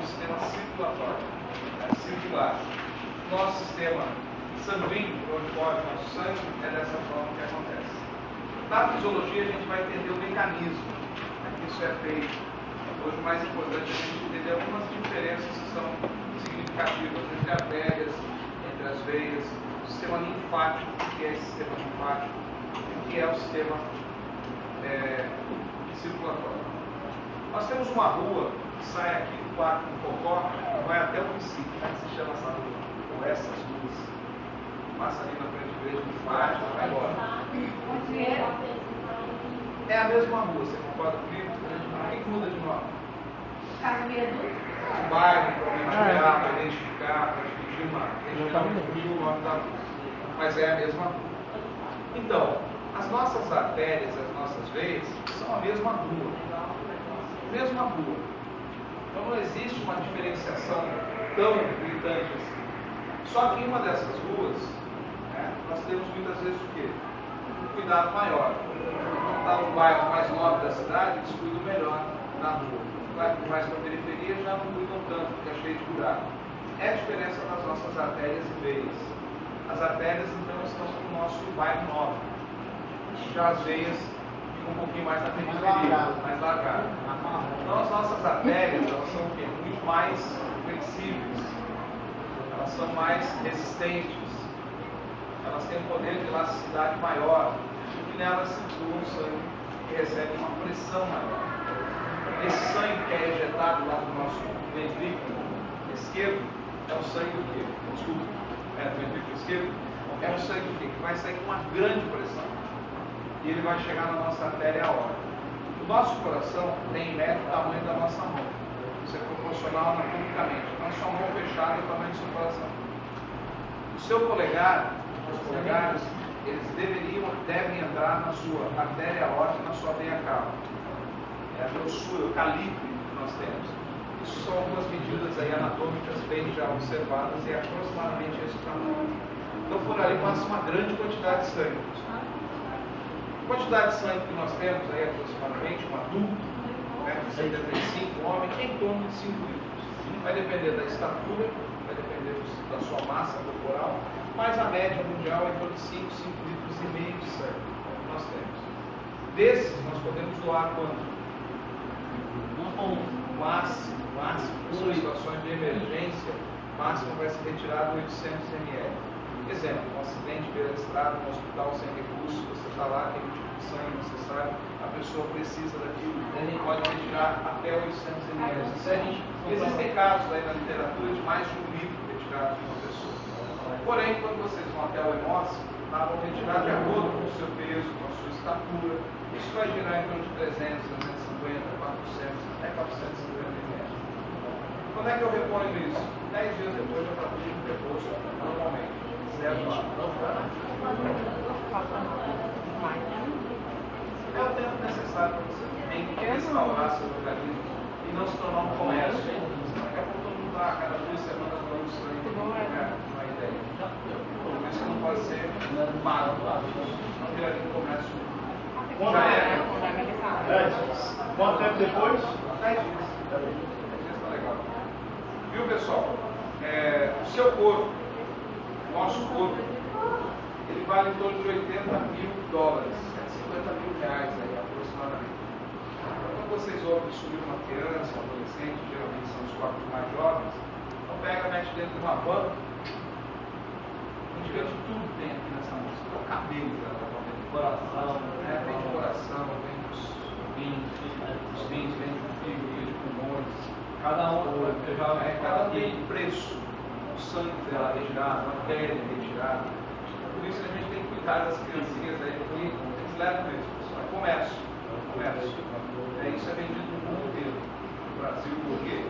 sistema circulatório, circular. Nosso sistema sanguíneo, onde corre o nosso sangue, é dessa forma que acontece. Na fisiologia, a gente vai entender o mecanismo que isso é feito. Hoje, o mais importante é a gente entender algumas diferenças que são significativas entre artérias, entre as veias, o sistema linfático, o que é esse sistema linfático, e o que é o sistema circulatório. Nós temos uma rua que sai aqui do Parque do Cocó e vai até o município. Como é que se chama essa rua? Ou essas ruas? Passa ali na frente da igreja linfática, vai embora. É a mesma rua, você concorda comigo? O que muda de nome? O bairro, para homenagear, para identificar, para dividir o nome da rua. Mas é a mesma rua. Então, as nossas artérias, as nossas veias, são a mesma rua. Mesma rua. Então não existe uma diferenciação tão gritante assim. Só que em uma dessas ruas, nós temos muitas vezes o quê? Um cuidado maior. Então está no bairro mais nobre da cidade, eles cuidam melhor da rua. Claro que mais na periferia já não cuidam tanto, porque é cheio de buraco. É a diferença das nossas artérias e veias. As artérias, então, estão no nosso bairro nobre. Já as veias ficam um pouquinho mais na periferia, mais largadas. Então, as nossas artérias, elas são o quê? Muito mais flexíveis. Elas são mais resistentes. Elas têm um poder de elasticidade maior. E nelas circula um sangue que recebe uma pressão maior. Esse sangue que é ejetado lá do nosso ventrículo esquerdo é o sangue do quê? Desculpa, do ventrículo esquerdo é um sangue do quê? Que vai sair com uma grande pressão. E ele vai chegar na nossa artéria aórtica. O nosso coração tem em média o tamanho da nossa mão. Isso é proporcional anatomicamente. Então, a sua mão fechada é o tamanho do seu coração. O seu polegar, os polegares, eles devem entrar na sua artéria aórtica, na sua veia cava. É a grossura, o calibre que nós temos. Isso são algumas medidas aí anatômicas bem já observadas e é aproximadamente esse tamanho. Então, por ali passa uma grande quantidade de sangue. A quantidade de sangue que nós temos aí aproximadamente, um adulto, 75, um homem, em torno de 5 litros. Vai depender da estatura, vai depender da sua massa corporal, mas a média mundial é em torno de 5 litros e meio de sangue que nós temos. Desses, nós podemos doar quanto? O máximo, em situações de emergência, o máximo vai ser retirado 800 ml. Exemplo, um acidente beira de estrada, um hospital sem recursos, você está lá, tem um tipo de sangue necessário, a pessoa precisa daquilo, ele pode retirar até 800 ml. Existem casos aí na literatura de mais de 1 litro retirado de uma pessoa. Porém, quando vocês vão até o hemócio, vão retirar de acordo com o seu peso, com a sua estatura. Isso vai girar em torno de 300, 350, 400, até 450 ml. Quando é que eu reponho isso? 10 dias depois eu pratico o repouso normalmente. Certo? É o tempo necessário para você restaurar seu organismo e não se tornar um comércio. Daqui a pouco todo mundo está, cada 2 semanas, doando sangue. Não é uma ideia. Por isso não pode ser pago. Não viraria um comércio. Já é. Quanto tempo depois? 10 dias. 10 dias está legal. Viu, pessoal? O seu corpo, o nosso corpo, ele vale em torno de 80 mil dólares, 50 mil reais aí, aproximadamente. Quando vocês ouvem subir uma criança, um adolescente, geralmente são os corpos mais jovens, então pega, mete dentro de uma van, a gente vê de tudo que tem aqui nessa música, o cabelo, coração, vem de coração, vem dos rins, vem do fígado, vem de pulmões. Cada um tem um preço. O sangue dela retirado, a pele retirada. Por isso a gente tem que cuidar das criancinhas aí, porque eles levam isso. É comércio. Isso é vendido no mundo inteiro. No Brasil, porque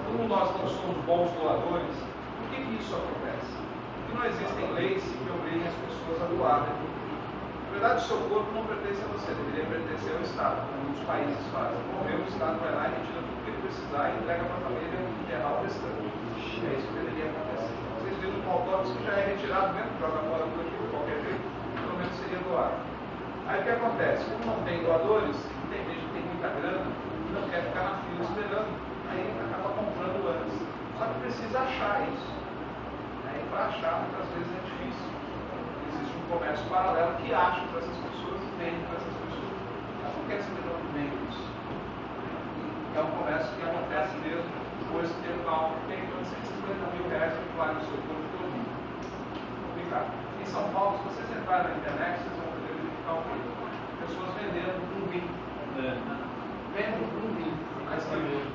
como nós não somos bons doadores, por que isso acontece? Porque não existem leis que obriguem as pessoas a doar. Na verdade, o seu corpo não pertence a você, deveria pertencer ao Estado, como muitos países fazem. Morreu, o Estado vai lá e retira tudo que ele precisar e entrega para a família enterrar o restante. É isso que deveria acontecer. Vocês viram um autópsia que já é retirado mesmo, joga fora do corpo de qualquer jeito, pelo menos seria doado. Aí o que acontece? Como não tem doadores, tem gente que tem muita grana e não quer ficar na fila esperando, aí acaba comprando para achar, muitas vezes é difícil. Existe um comércio paralelo que acha para essas pessoas e vende para essas pessoas. Elas não querem saber de onde vem isso. É um comércio que acontece mesmo depois que tem um carro que tem 150 mil reais que vale no seu corpo todo mundo. Complicado. Em São Paulo, se vocês entrarem na internet, vocês vão poder verificar o quê? Pessoas vendendo um vinho. Vendendo um vinho. Mas que vinho.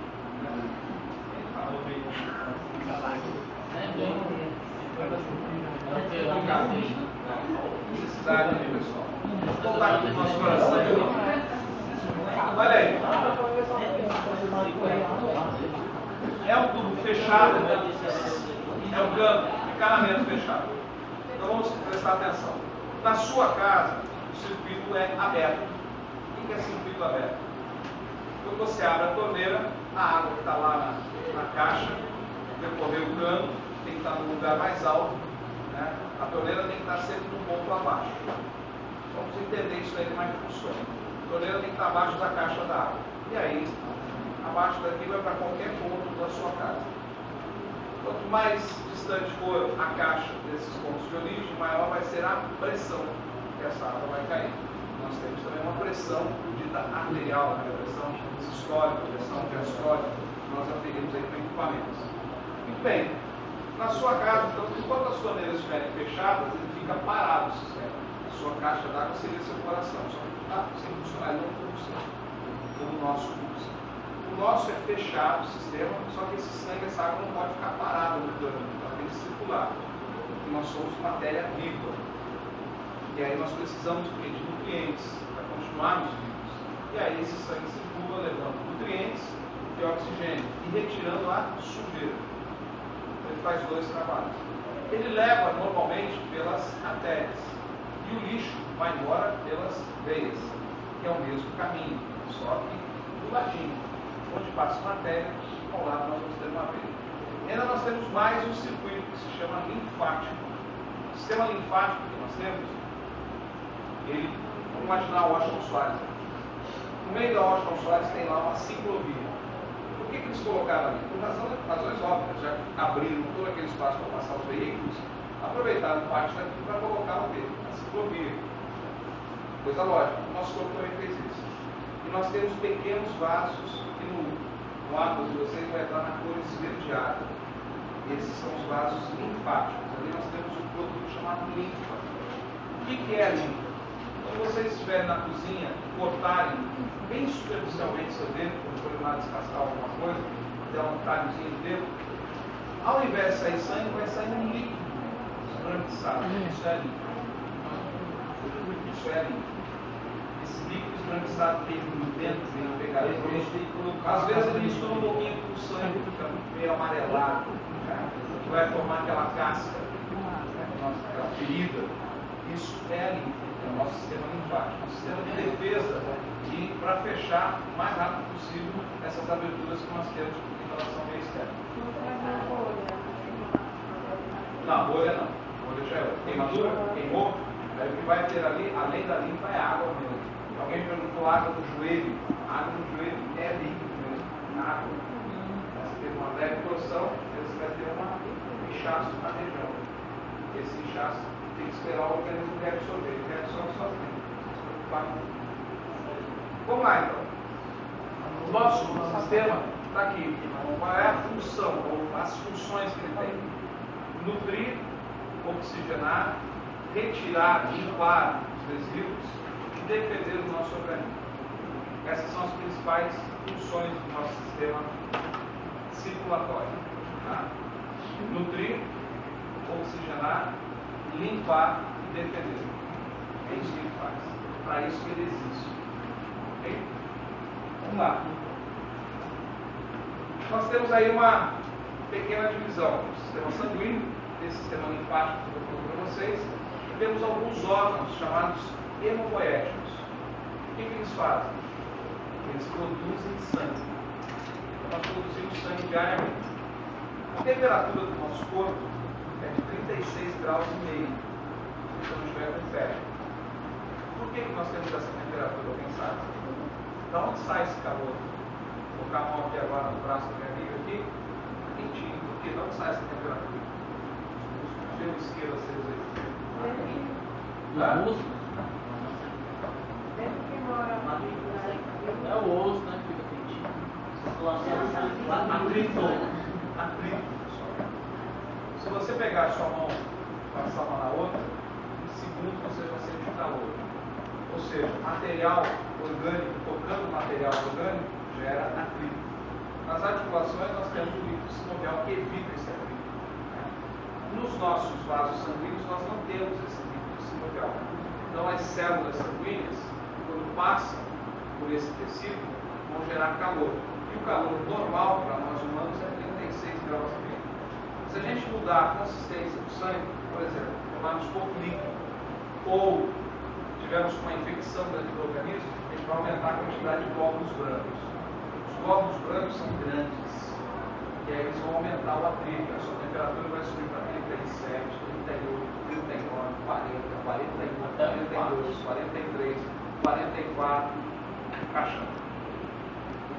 Necessidade, né, pessoal? Vou voltar aqui no nosso coração. Olha aí. É um tubo fechado, né? É um cano, encanamento fechado. Então vamos prestar atenção. Na sua casa, o circuito é aberto. O que é circuito aberto? Quando você abre a torneira, a água que está lá na caixa, percorrer o cano, tem que estar no lugar mais alto, né? A torneira tem que estar sempre num ponto abaixo. Vamos entender isso aí como é que funciona. A torneira tem que estar abaixo da caixa da água. E aí, abaixo daqui vai para qualquer ponto da sua casa. Quanto mais distante for a caixa desses pontos de origem, maior vai ser a pressão que essa água vai cair. Nós temos também uma pressão dita arterial, né? Pressão sistólica, pressão diastólica, que nós aferimos aí com equipamentos. Muito bem, na sua casa, então, enquanto as torneiras estiverem fechadas, ele fica parado o sistema. A sua caixa d'água seria seu coração, só que está sem funcionar, ele não funciona, como o nosso pulso. O nosso é fechado o sistema, só que esse sangue, essa água não pode ficar parada no cano, ela tem que circular, porque nós somos matéria viva. E aí nós precisamos de nutrientes para continuarmos vivos. E aí esse sangue circula levando nutrientes e oxigênio e retirando a sujeira. Ele faz dois trabalhos. Ele leva normalmente pelas artérias e o lixo vai embora pelas veias, que é o mesmo caminho, só que do ladinho, onde passa uma artéria, ao lado nós vamos ter uma veia. E ainda nós temos mais um circuito que se chama linfático. O sistema linfático que nós temos, ele, vamos imaginar o Washington Soares. No meio da Washington Soares tem lá uma ciclovia. Por que eles colocaram ali? Por razões óbvias, já abriram todo aquele espaço para passar os veículos, aproveitaram parte daqui para colocar o quê? A ciclovia. Coisa lógica, o nosso corpo também fez isso. E nós temos pequenos vasos que no água de vocês vai estar na cor esverdeada. Esses são os vasos linfáticos. Ali nós temos um produto chamado linfa. O que é a linfa? Quando vocês estiverem na cozinha e cortarem bem superficialmente seu dedo, quando for lá descascar alguma coisa, der um talhozinho de dedo, ao invés de sair sangue, vai sair um líquido esbranquiçado. Isso é linfa. Isso é linfa. Esse líquido esbranquiçado que tem dentro, vem pegar às vezes ele mistura um pouquinho com o sangue, fica meio amarelado, né? Vai formar aquela casca, aquela ferida. Isso é a linfa. É o nosso sistema linfático, um sistema de defesa e para fechar o mais rápido possível essas aberturas que nós temos em relação ao meio externo. Não, bolha não. Bolha já é outra. Queimadura, queimou, aí o que vai ter ali, além da linfa, é água mesmo. Alguém perguntou água do joelho. A água do joelho é líquido mesmo, água. Você teve uma leve torção, você vai ter um inchaço na região. Esse inchaço tem que esperar o organismo reabsorver. Ele reabsorve sozinho. Vamos lá então. O nosso sistema está aqui. Qual é a função, ou as funções que ele tem? Nutrir, oxigenar, retirar, limpar os resíduos e defender o nosso organismo. Essas são as principais funções do nosso sistema circulatório. Tá? Nutrir, oxigenar, limpar e defender. É isso que ele faz. Para isso que ele existe. Ok? Vamos lá. Nós temos aí uma pequena divisão. O sistema sanguíneo, esse sistema linfático que eu falei para vocês, e temos alguns órgãos chamados hemopoéticos. O que eles fazem? Eles produzem sangue. Então, nós produzimos sangue diariamente. A temperatura do nosso corpo é de 36 graus e meio, se não estiver com febre. Por que nós temos essa temperatura? Alguém sabe? Da onde sai esse calor? Vou colocar a mão aqui agora no braço da minha amiga aqui, quentinho. Por quê? De onde sai essa temperatura? sistema isqueiro a ser exercido? É o osso, né? Que fica quentinho. Atrito. Se você pegar a sua mão e passar uma na outra, em segundos você vai sentir calor. Ou seja, material orgânico, tocando material orgânico, gera atrito. Nas articulações nós temos o líquido sinovial que evita esse atrito. Nos nossos vasos sanguíneos nós não temos esse líquido sinovial. Então as células sanguíneas, quando passam por esse tecido, vão gerar calor. E o calor normal para nós humanos é 36 graus e meio. Se a gente mudar a consistência do sangue, por exemplo, tomarmos pouco líquido, ou tivermos uma infecção dentro do organismo, a gente vai aumentar a quantidade de glóbulos brancos. Os glóbulos brancos são grandes, e aí eles vão aumentar o atrito. A sua temperatura vai subir para 37, 38, 39, 40, 41, 42, 43, 44, caixão.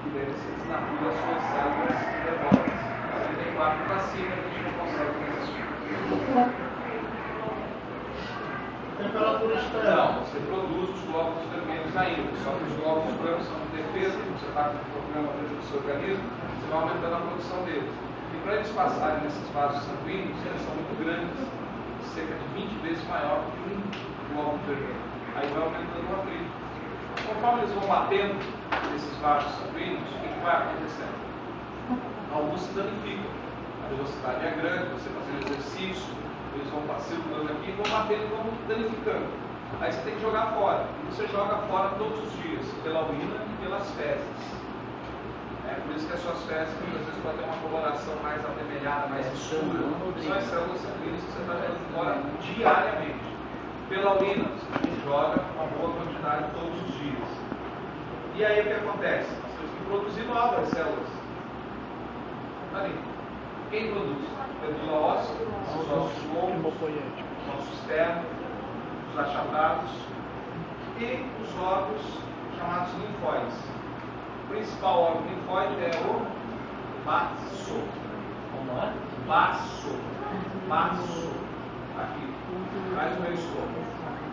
Que deve ser desnatura as suas células nervosas. 44 para cima, a gente não consegue resistir. Temperatura externa. Não, você produz os glóbulos vermelhos ainda, só que os glóbulos brancos são de defesa, você está com um problema dentro do seu organismo, você vai aumentando a produção deles. E para eles passarem nesses vasos sanguíneos, eles são muito grandes, cerca de 20 vezes maior que um glóbulo vermelho. Aí vai aumentando o atrito. Conforme eles vão batendo nesses vasos sanguíneos, o que vai acontecendo? Alguns se danificam. A velocidade é grande, você fazendo exercício, eles vão circulando aqui e vão batendo e vão danificando. Aí você tem que jogar fora. E você joga fora todos os dias, pela urina e pelas fezes. Por isso que as suas fezes muitas vezes podem ter uma coloração mais avermelhada, mais escura. São as células sanguíneas que você está jogando fora diariamente. Pela urina, você joga uma boa quantidade todos os dias. E aí o que acontece? Nós temos que produzir novas células. Ali. Quem produz? Medula óssea, os ossos longos, nosso externo, os achatados e os órgãos chamados linfóides. O principal órgão linfóide é o baço. Como é? Baço. Aqui. Atrás do meu estômago.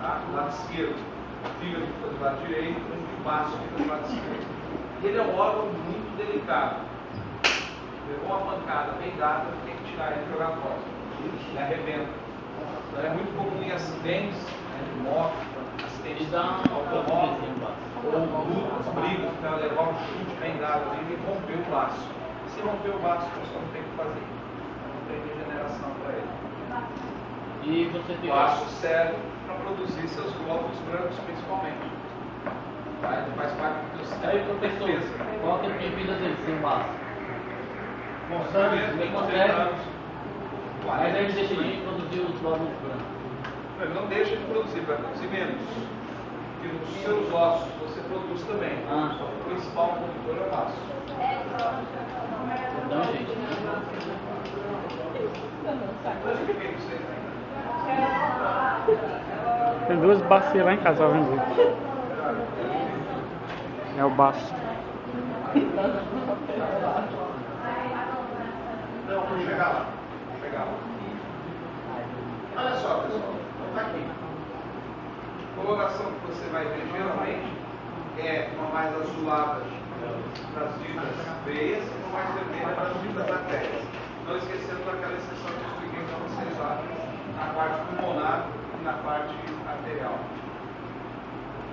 Tá? Do lado esquerdo. O fígado fica do lado direito e o baço fica do lado esquerdo. E ele é um órgão muito delicado. Levou uma pancada bem dada, tem que tirar ele e jogar fora. Ele arrebenta. Então é muito comum em acidentes, de moto, acidentes de automóvel, ou lutas, brigas, o cara levar um chute bem dado ali e romper o baço. Se romper o baço, a pessoa não tem o que fazer. Não tem regeneração para ele. E você O baço serve para produzir seus glóbulos brancos, principalmente. Tá? Ele faz parte do sistema Aí, de professor, defesa. qual que é a vida dele sem baço? Ele consegue. Mas ele deixa de produzir os glóbulos brancos. Ele não deixa de produzir, vai produzir menos. Porque nos seus ossos você produz também. Só que o principal produtor é o baço. Então, gente. Eu expliquei para vocês ainda. Tem duas bacias lá em casa, vendo? É o baço. Não, vou chegar lá. Olha só, pessoal. Está aqui. A coloração que você vai ver geralmente é uma mais azulada das ditas veias e uma mais vermelha das ditas artérias. Não esquecendo daquela exceção que eu expliquei para vocês lá na parte pulmonar e na parte arterial.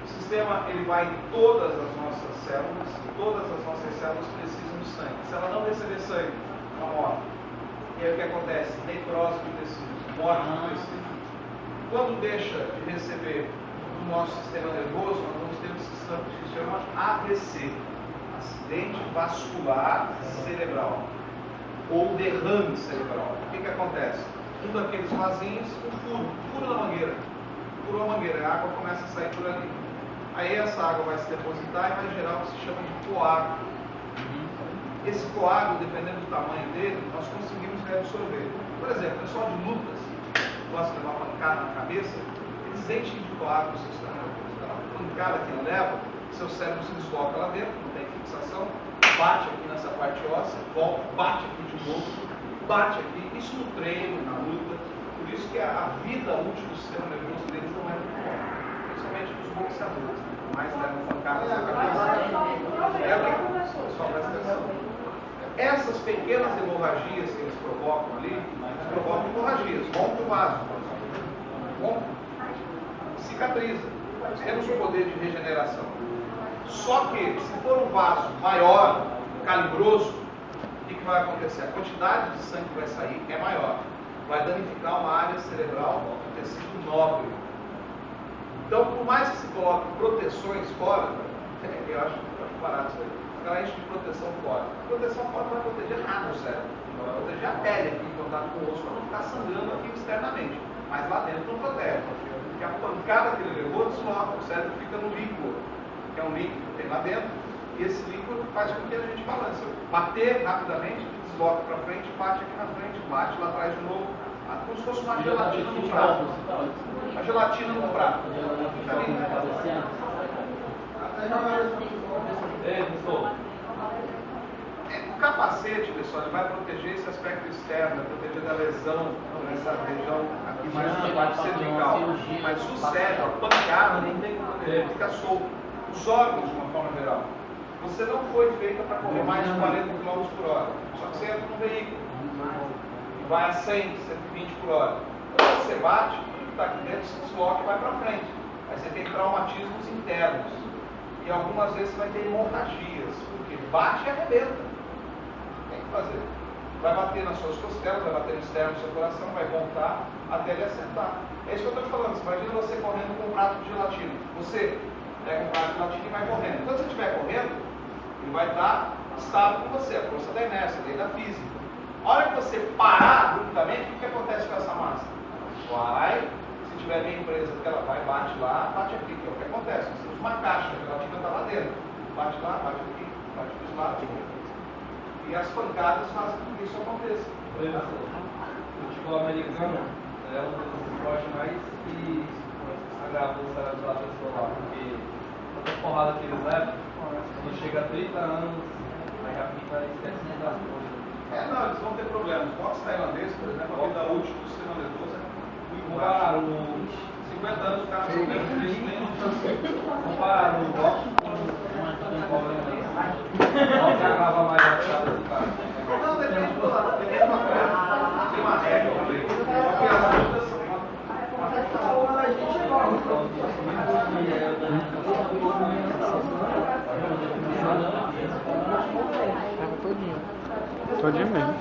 O sistema ele vai em todas as nossas células, e todas as nossas células precisam de sangue. Se ela não receber sangue, ela morre. E aí o que acontece? Necrose do tecido, morte do tecido. Quando deixa de receber do nosso sistema nervoso, nós vamos ter um sistema que se chama AVC, acidente vascular cerebral, ou derrame cerebral. O que acontece? Um daqueles vasinhos, furo na mangueira. Furou a mangueira, a água começa a sair por ali. Aí essa água vai se depositar e vai gerar o que se chama de coágulo. Esse coágulo, dependendo do tamanho dele, nós conseguimos reabsorver. Por exemplo, o pessoal de lutas, que gosta de levar uma pancada na cabeça, eles enchem de coágulo o seu sistema nervoso. Então, a pancada que ele leva, seu cérebro se desloca lá dentro, não tem fixação, bate aqui nessa parte óssea, volta, bate aqui de novo, bate aqui. Isso no treino, na luta, Por isso que a vida útil do sistema nervoso deles não é muito boa, principalmente dos boxeadores, mais levam pancadas na cabeça. Pessoal, presta atenção. Essas pequenas hemorragias que eles provocam ali, eles provocam hemorragias, rompe o vaso, rompe, cicatriza. Temos um poder de regeneração. Só que, se for um vaso maior, calibroso, o que vai acontecer? A quantidade de sangue que vai sair é maior. Vai danificar uma área cerebral, um tecido nobre. Então, por mais que se coloque proteções fora, eu acho barato isso aí, aquela enche de proteção fora. A proteção fora não vai proteger nada do cérebro. Não vai proteger a pele aqui em contato com o osso para não ficar sangrando aqui externamente. Mas lá dentro não protege. Porque a pancada que ele levou desloca, o cérebro fica no líquido, que é um líquido que tem lá dentro, e esse líquido faz com que a gente balance. Bater rapidamente, desloca para frente, bate aqui na frente, bate lá atrás de novo, como se fosse uma gelatina no prato. A gelatina no prato. O capacete, pessoal, ele vai proteger esse aspecto externo, vai proteger da lesão nessa região aqui mais na parte cervical. Mas o cérebro, a pancada, não tem que proteger, ele fica solto. Os órgãos, de uma forma geral. Você não foi feita para correr mais de 40 km por hora. Só que você entra num veículo e vai a 100, 120 por hora. Quando você bate, tudo que está aqui dentro se desloca e vai para frente. Aí você tem traumatismos internos. E algumas vezes você vai ter hemorragias. Porque bate e arrebenta. Tem que fazer. Vai bater nas suas costelas, vai bater no externo do seu coração, vai voltar até ele assentar. É isso que eu estou te falando. Você imagina você correndo com um prato de gelatina. Você pega um prato de gelatina e vai correndo. Quando você estiver correndo, ele vai estar estável com você, a força da inércia, a lei da física. A hora que você parar abruptamente, o que acontece com essa massa? Vai, se tiver bem presa, ela vai, bate lá, bate aqui, que é o que acontece. Nós temos uma caixa, a gelatina está lá dentro. Bate lá, bate aqui, bate dos lados. E as pancadas fazem com que isso aconteça. Por exemplo, o futebol americano é um dos esportes mais que agrava o cérebro da pessoa lá, porque tanta porrada que eles levam, quando chega a 30 anos, aí a vida esquece das coisas. Não, eles vão ter problemas. O boxe tailandês, por exemplo, a vida útil do sistema nervoso é muito Comparar baixa. o 50 anos o cara não tem isso nem no comparar o boxe com o problema qual que agrava mais a piada do cara? Não, depende do lado. Depende de uma coisa. Tem uma regra também. Porque as lutas são Todinho mesmo.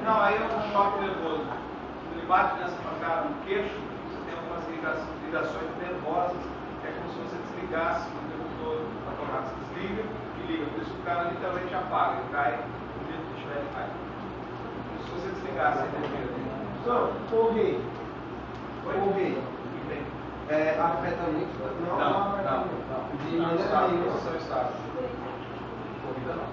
Não, aí é um choque nervoso. Quando ele bate nessa pancada no queixo, você tem algumas ligações nervosas, que é como se você desligasse o tempo todo. A tomada se desliga e liga. Por isso o cara literalmente apaga, ele cai do jeito que estiver, ele cai. Como se você desligasse a energia dele. Correr. Correr. Afeta muito? Não. De Não, maneira estável, nenhuma. posição estável. Corrida não.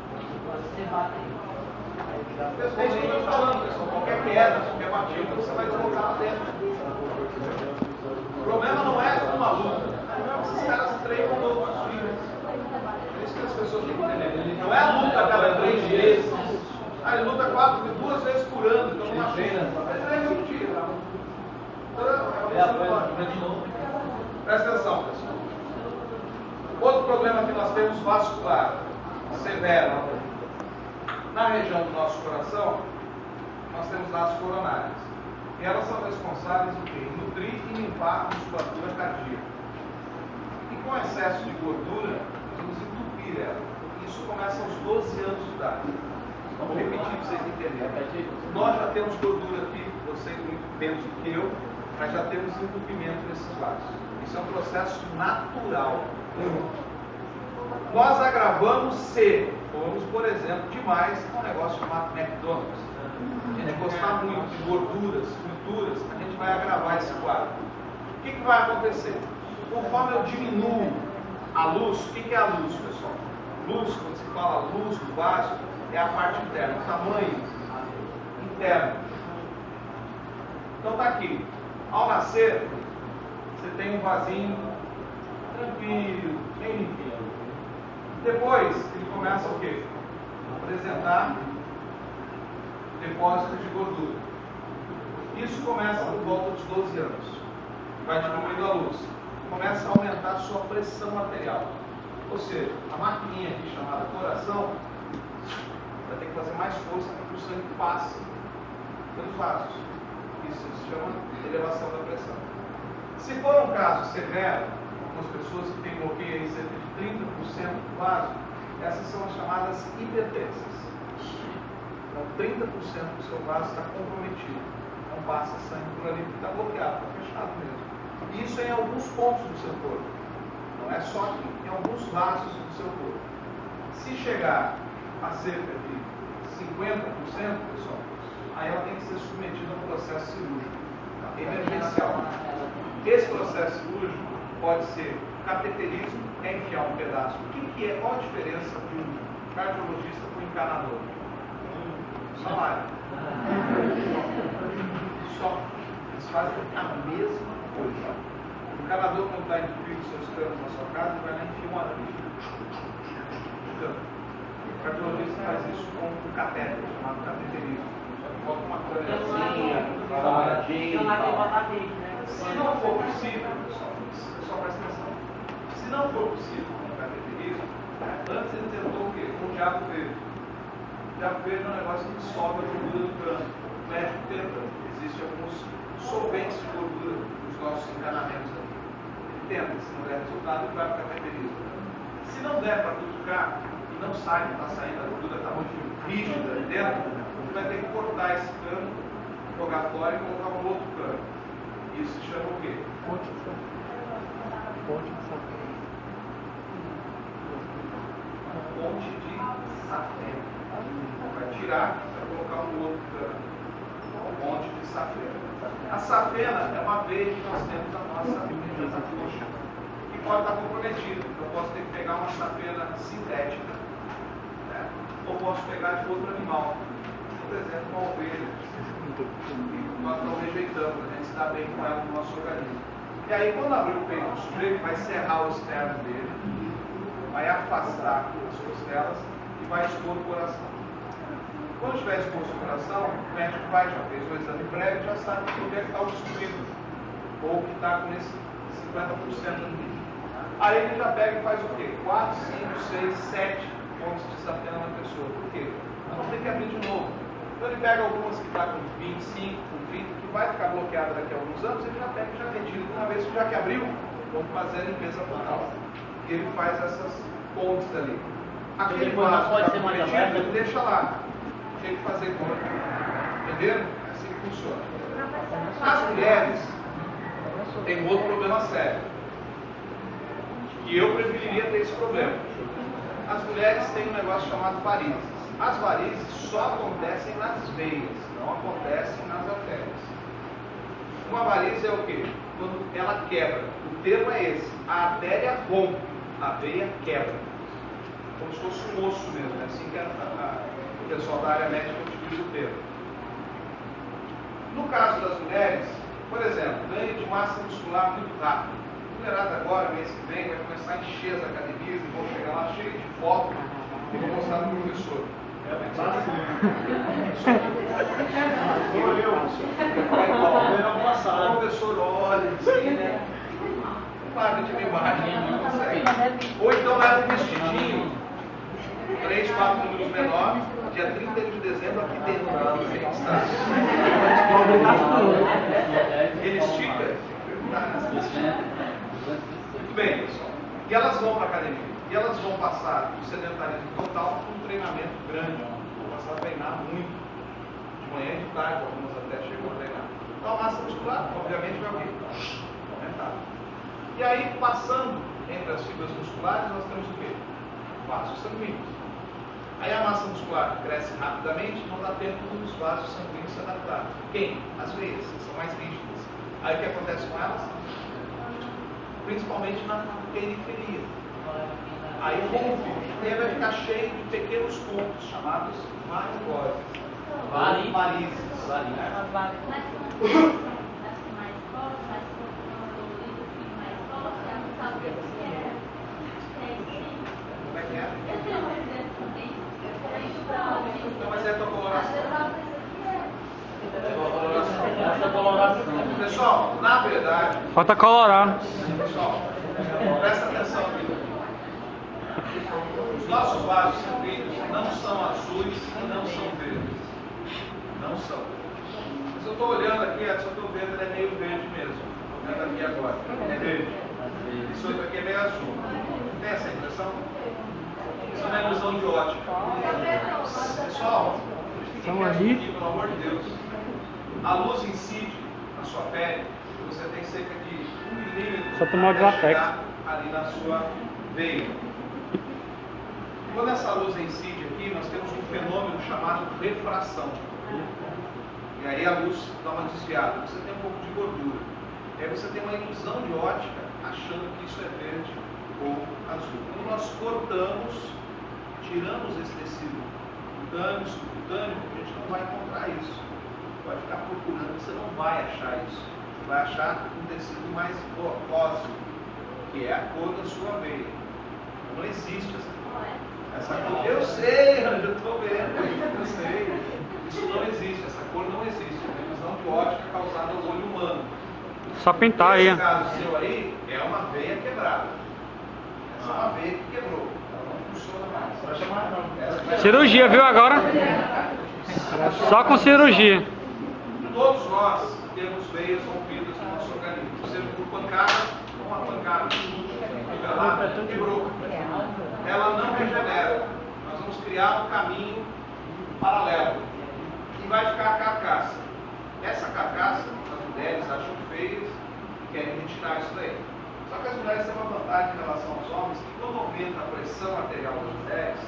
É isso que eu estou falando, pessoal. Qualquer queda, qualquer batida, você vai deslocar lá dentro. O problema não é uma luta. O problema é que esses caras treinam todos os dias. É isso que as pessoas têm que entender. Não é a luta a cada 3 dias. Ele luta 2 vezes por ano, então não machuca. Ele treina todo dia. Presta atenção, pessoal. Outro problema que nós temos vascular, severo. Na região do nosso coração, nós temos as coronárias. E elas são responsáveis em nutrir e limpar a musculatura cardíaca. E com excesso de gordura, nós vamos entupir ela. Isso começa aos 12 anos de idade. Vamos repetir para vocês entenderem. Nós já temos gordura aqui, vocês muito menos do que eu, mas já temos entupimento nesses vasos. Isso é um processo natural. Nós agravamos se formos, por exemplo, demais um negócio chamado McDonald's. A gente gostar muito de gorduras, frituras, a gente vai agravar esse quadro. O que vai acontecer? Conforme eu diminuo a luz, o que é a luz, pessoal? Luz, quando se fala luz do vaso, é a parte interna, o tamanho interno. Então está aqui. Ao nascer, você tem um vasinho tranquilo, bem limpinho. Depois, ele começa o quê? Apresentar depósitos de gordura. Isso começa por volta dos 12 anos. Vai diminuindo a luz. Começa a aumentar a sua pressão arterial. Ou seja, a maquininha aqui chamada coração vai ter que fazer mais força para que o sangue passe pelos vasos. Isso se chama elevação da pressão. Se for um caso severo, algumas pessoas que têm bloqueio em cerca de 30% do vaso, essas são as chamadas hipertensas. Então, 30% do seu vaso está comprometido. Não passa sangue por ali porque está bloqueado, está fechado mesmo. E isso é em alguns pontos do seu corpo. Não é só aqui, em alguns vasos do seu corpo. Se chegar a cerca de 50%, pessoal, aí ela tem que ser submetida a um processo cirúrgico emergencial. Esse processo cirúrgico pode ser cateterismo, é enfiar um pedaço. O que é? Qual a diferença de um cardiologista para um encanador? Salário. Só. Eles fazem a mesma coisa. O encanador, quando está entupido os seus canos na sua casa, ele vai lá e enfia um arame. O cardiologista faz isso com um catéter, chamado cateterismo. Coloca uma câmerazinha, se não for possível, pessoal presta atenção. Se não for possível com o cateterismo, antes ele tentou o quê? Com o diabo verde. O diabo verde é um negócio que dissolve a gordura do cano. O médico tenta. Existem alguns solventes de gordura nos nossos encanamentos aqui. Ele tenta, se não der resultado, ele vai para o cateterismo. Se não der para cutucar e não sai, não está saindo, a gordura está muito rígida ali dentro, ele vai ter que cortar esse cano, jogar fora e colocar um outro cano. Isso se chama o quê? Ponte de safena. Ponte de safena. Vai tirar, vai colocar um outro cano. Ponte de safena. A safena é uma veia que nós temos na nossa coxa, que pode estar comprometida. Eu posso ter que pegar uma safena sintética, né? Ou posso pegar de outro animal. Por exemplo, uma ovelha. Nós não rejeitamos, a gente se dá bem com ela no nosso organismo. E aí, quando abrir o peito do sujeito, vai serrar o externo dele, vai afastar as costelas e vai expor o coração. Quando estiver exposto o coração, o médico vai, já fez o exame prévio, já sabe que onde é que está obstruído, ou que está com esse 50% ali. Aí ele já pega e faz o quê? 4, 5, 6, 7 pontos de safena na pessoa. Por quê? Nós vamos ter que abrir de novo. Então ele pega algumas que está com 25, com 30, que vai ficar bloqueada daqui a alguns anos, ele já pega e já retira de uma vez, já que abriu, vamos fazer a limpeza total. E ele faz essas pontes ali. Aquele vaso que está comprometido, ele deixa lá. Tem que fazer conta. Entenderam? É assim que funciona. As mulheres têm um outro problema sério. E eu preferiria ter esse problema. As mulheres têm um negócio chamado varizes. As varizes só acontecem nas veias, não acontecem nas artérias. Uma varize é o quê? Quando ela quebra. O termo é esse. A artéria rompe, a veia quebra. Como se fosse um osso mesmo. É assim que o pessoal da área médica utiliza o termo. No caso das mulheres, por exemplo, ganho de massa muscular muito rápido. A mulherada agora, mês que vem, vai começar a encher as academias e vão chegar lá cheio de foto e vou mostrar para o professor. O professor olha assim, né? Para de imagem, não consegue. Ou então leva um vestidinho, 3, 4 números menores, dia 31 de dezembro, aqui dentro da está. Ele estica. Muito bem, pessoal. E elas vão para a academia. E elas vão passar do sedentarismo total para um treinamento grande. Vão passar a treinar muito. De manhã e de tarde, algumas até chegam a treinar. Então a massa muscular, obviamente, vai aumentar. E aí, passando entre as fibras musculares, nós temos o quê? Vasos sanguíneos. Aí a massa muscular cresce rapidamente, não dá tempo dos vasos sanguíneos se adaptarem. Quem? As veias, que são mais rígidas. Aí o que acontece com elas? Principalmente na periferia. Aí rompe, e aí vai ficar cheio de pequenos pontos chamados varizes. Como é que é? Então, mas é a tua coloração. Essa coloração. Pessoal, na verdade, Falta colorar. pessoal, presta atenção aqui. Os nossos vasos sanguíneos não são azuis e não são verdes. Não são. Mas eu estou olhando aqui, eu estou vendo, ele é meio verde mesmo. Estou vendo aqui agora. É verde. Isso aqui é meio azul. Tem essa impressão? Isso é uma ilusão de ótica. Pessoal, São ali. aqui, pelo amor de Deus. A luz incide na sua pele, você tem cerca de 1 milímetro Só tomar de até latex. chegar ali na sua veia. Quando essa luz incide aqui, nós temos um fenômeno chamado refração. E aí a luz dá uma desviada, você tem um pouco de gordura. E aí você tem uma ilusão de ótica, achando que isso é verde ou azul. Quando nós cortamos, tiramos esse tecido cutâneo, subcutâneo, a gente não vai encontrar isso. Vai ficar procurando, você não vai achar isso. Você vai achar um tecido mais róseo, que é a cor da sua veia. Não existe essa cor. Eu sei, eu estou vendo, eu sei. Isso não existe, essa cor não existe. É uma ilusão de ótica causada ao olho humano. Só pintar aí. Esse caso seu aí é uma veia quebrada. Essa é uma veia que quebrou. Ela não funciona mais. Vai chamar não. Cirurgia, viu agora? Só com cirurgia. Todos nós temos veias rompidas no nosso organismo, seja por pancada ou uma pancada. Quebrou. Ela não regenera. Nós vamos criar um caminho paralelo. E vai ficar a carcaça. Essa carcaça, as mulheres acham feias e querem retirar isso daí. Só que as mulheres têm uma vantagem em relação aos homens, que quando aumenta a pressão arterial das mulheres,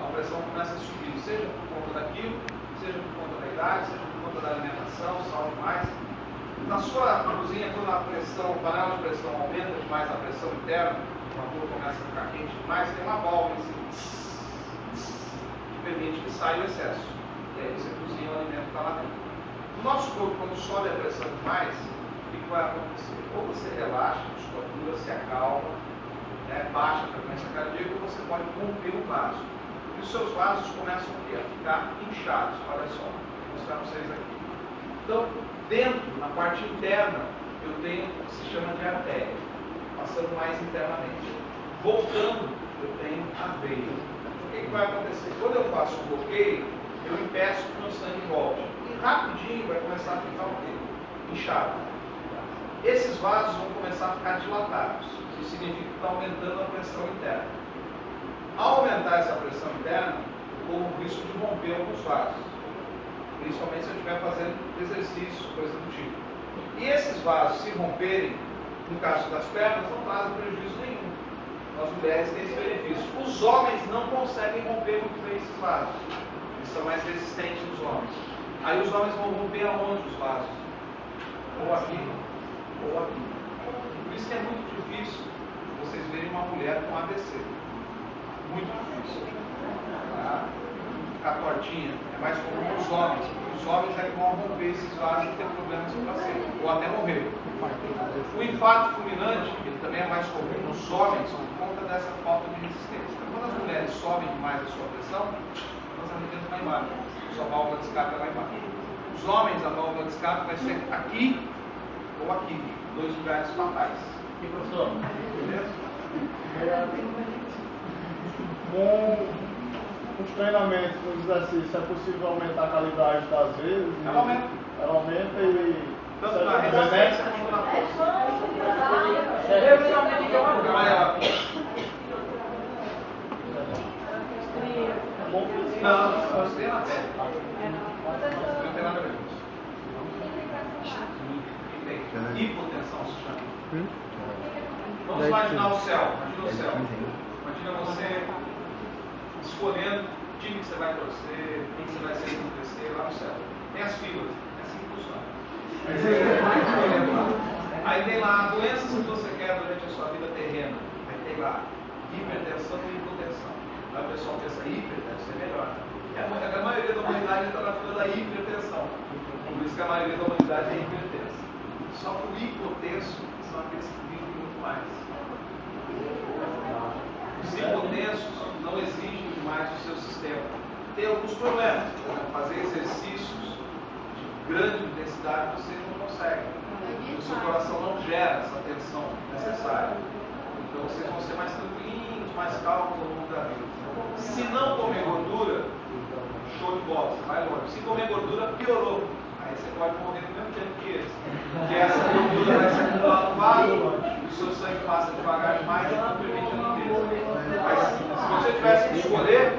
a pressão começa a subir, seja por conta daquilo, seja por conta da idade, seja por conta da alimentação, sal demais. Na sua cozinha, quando a pressão, o panela de pressão aumenta demais a pressão interna, o vapor começa a ficar quente demais, tem uma válvula assim, que permite que saia o excesso. E aí você cozinha o alimento que está lá dentro. No nosso corpo, quando sobe a pressão demais, o que vai acontecer? Ou você relaxa, a musculatura se acalma, baixa a frequência cardíaca, ou você pode romper o vaso. E os seus vasos começam a ficar inchados. Olha só, vou mostrar para vocês aqui. Então, dentro, na parte interna, eu tenho o que se chama de artéria, passando mais internamente. Voltando, eu tenho a veia. O que vai acontecer? Quando eu faço um bloqueio, eu impeço que o meu sangue volte. E rapidinho vai começar a ficar o quê? Inchado. Esses vasos vão começar a ficar dilatados. Isso significa que está aumentando a pressão interna. Ao aumentar essa pressão interna, eu corro o risco de romper alguns vasos. Principalmente se eu estiver fazendo exercício, coisa do tipo. E esses vasos, se romperem, no caso das pernas, não trazem prejuízo nenhum. As mulheres têm esse benefício. Os homens não conseguem romper muito bem esses vasos. Eles são mais resistentes dos homens. Aí os homens vão romper aonde os vasos? Ou aqui, ou aqui. Por isso que é muito difícil vocês verem uma mulher com AVC. Muito difícil. Tá? Ficar tortinha. É mais comum os homens. Os homens é que vão romper esses vasos e ter problemas com placenta. Ou até morrer. O infarto fulminante, ele também é mais comum nos homens por conta dessa falta de resistência. Então, quando as mulheres sobem demais a sua pressão, elas arrebentam lá embaixo. Sua válvula de escape é lá embaixo. Os homens, a válvula de escape vai ser aqui ou aqui. Dois lugares fatais. E professor? Beleza? Com os treinamentos, com os exercícios, é possível aumentar a qualidade das vezes? Ela aumenta. Ela aumenta e... Tanto na resistência quanto na força. Não, isso tem na pele. Não tem nada a ver com isso. Hipotensão se chama. Vamos imaginar o céu. Imagina o céu. Imagina você escolhendo o time que você vai torcer, quem que você vai ser acontecer lá no céu. Tem as filas. É assim que funciona. Aí tem lá doenças que você quer durante a sua vida terrena. Aí tem lá hipertensão e hipotensão. Aí o pessoal pensa, hipertensão é melhor. A maioria da humanidade está na fila da hipertensão. Por isso que a maioria da humanidade é hipertensa. Só que o hipotenso são aqueles que vivem muito mais. Os hipotensos não exigem demais do seu sistema. Tem alguns problemas. Por exemplo, fazer exercícios de grande intensidade, vocês não conseguem. O seu coração não gera essa tensão necessária. Então vocês vão ser mais tranquilinhos, mais calmos ao longo da vida. Se não comer gordura, show de bola, você vai longe. Se comer gordura, piorou. Aí você pode morrer no mesmo tempo que eles. Porque essa gordura vai se acumular no vaso, o seu sangue passa devagar demais e não permite a limpeza. Mas se você tivesse que escolher,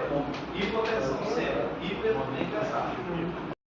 hipotensão sempre, hiper nem pensar.